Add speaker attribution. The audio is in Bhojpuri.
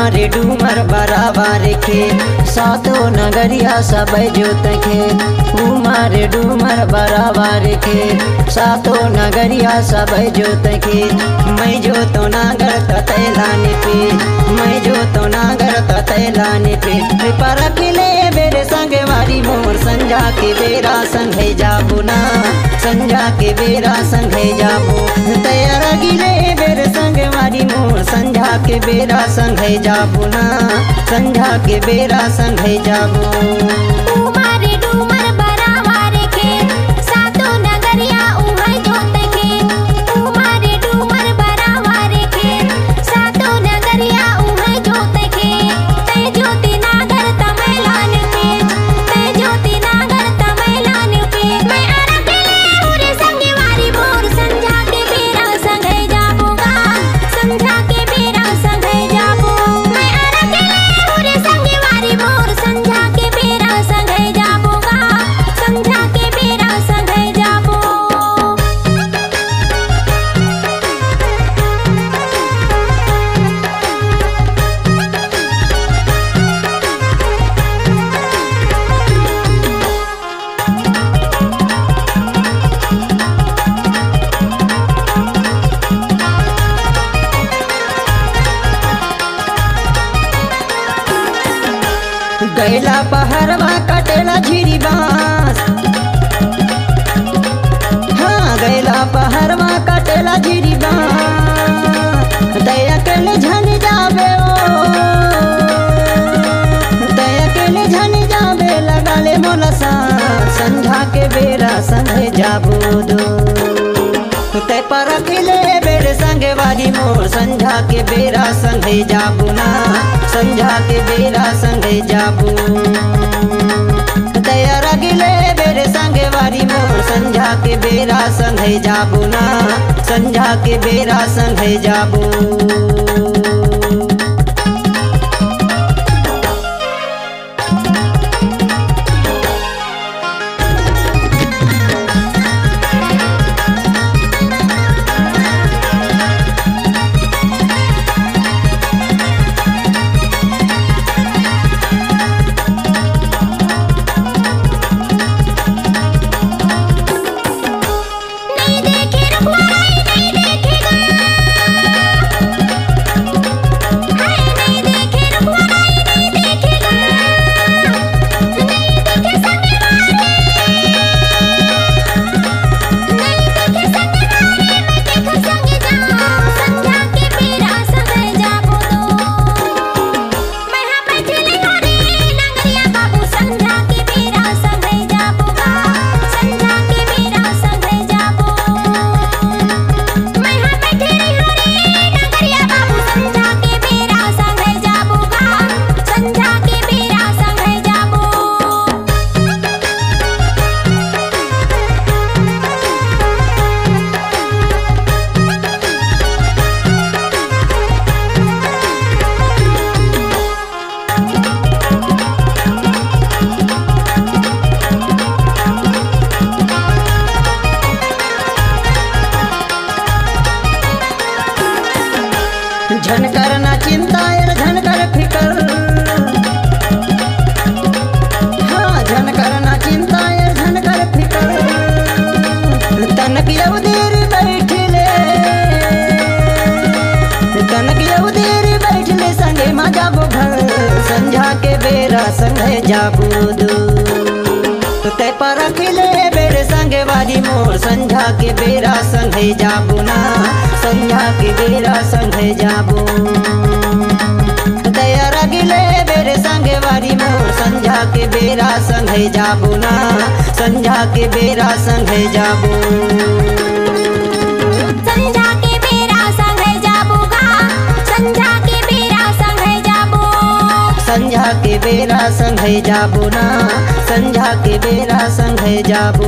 Speaker 1: मारे डूमर बराबर के सातो नगरिया सब जोत के मारे डूमर बराबर के सातो नगरिया सब जोत के मैं जो तो नागर तैलाने पे मैं जो तो नागर तैलाने पे पर अकेले बेरे संगे वारी मोर संजा के बेरा संगे जाबू ना संजा के बेरा संगे जाबू तैयार गिले बेरे संगे वारी मोर संजा के बेरा संगे जाबू ना संजा के बेरा संगे जाबू
Speaker 2: मारे डूमर बराबर के सातो नगरिया उहै जोत के मारे डूमर बराबर के सातो नगरिया उहै जोत के ते ज्योति नागर तमैलान पे ते ज्योति नागर तमैलान पे मैं अरकेले उरे संगे वारी मोर संझा के बेरा संगे जाबूगा संझा के बेरा संगे जाबू मैं अरकेले उरे संगे वारी मोर संझा के बेरा संगे जाबूगा संझा के बेरा संगे जाबू
Speaker 1: गैला पहरवा कटेला झिरी बांस हाँ गैला पहरवा कटेला झिरी बांस दया के ले झन जाबे ओ दया के ले झन जाबे लगा ले मोलसा संझा के बेरा संगे जाबू दो ते पर अकेले बेरे संगे वाली मोर संझा के बेरा संगे जाबू ना संझा के बेरा संगे जाबू तैयार गिले बेरे संगे वाली मोर संझा के बेरा संगे जाबू ना संझा के बेरा संगे जाबू
Speaker 2: नहीं देखे रुखवाई नहीं देखेगा हाय नहीं देखे रुखवाई नहीं देखेगा नहीं देखे संगे वाले नहीं देखे संगे वाले मैं देखा संगे जाऊं संझा के बेरा संगे जाबू दो मैं हाँ बैठले घरे नगरिया बाबू संझा के बेरा संगे जाबूगा संझा के बेरा संगे जाबू मैं हाँ बैठले घरे नगरिया बाबू संझा के बेरा संगे जाबूगा संझा के बेरा संगे जाबू
Speaker 1: झनकर ना चिंता यार झनकर फिकर हाँ झनकर ना चिंता यार झनकर फिकर तनक यऊ देर बैठले तनक यऊ देर बैठले संगे मा जाबू घर संझा के बेरा संगे जाबू दू ते पर अकेले बेरे संगे वाली मोर संझा के बेरा संगे जाबू ना संझा के बेरा संगे जाबू तैयार गिले बेरे संगे वाली मोर संझा के बेरा संगे जाबू ना संझा के बेरा संगे जाबू
Speaker 2: संझा के बेरा संगे जाबूगा संझा के बेरा संगे जाबू
Speaker 1: संझा के बेरा संगे जाबू ना संझा के बेरा संगे जाबू।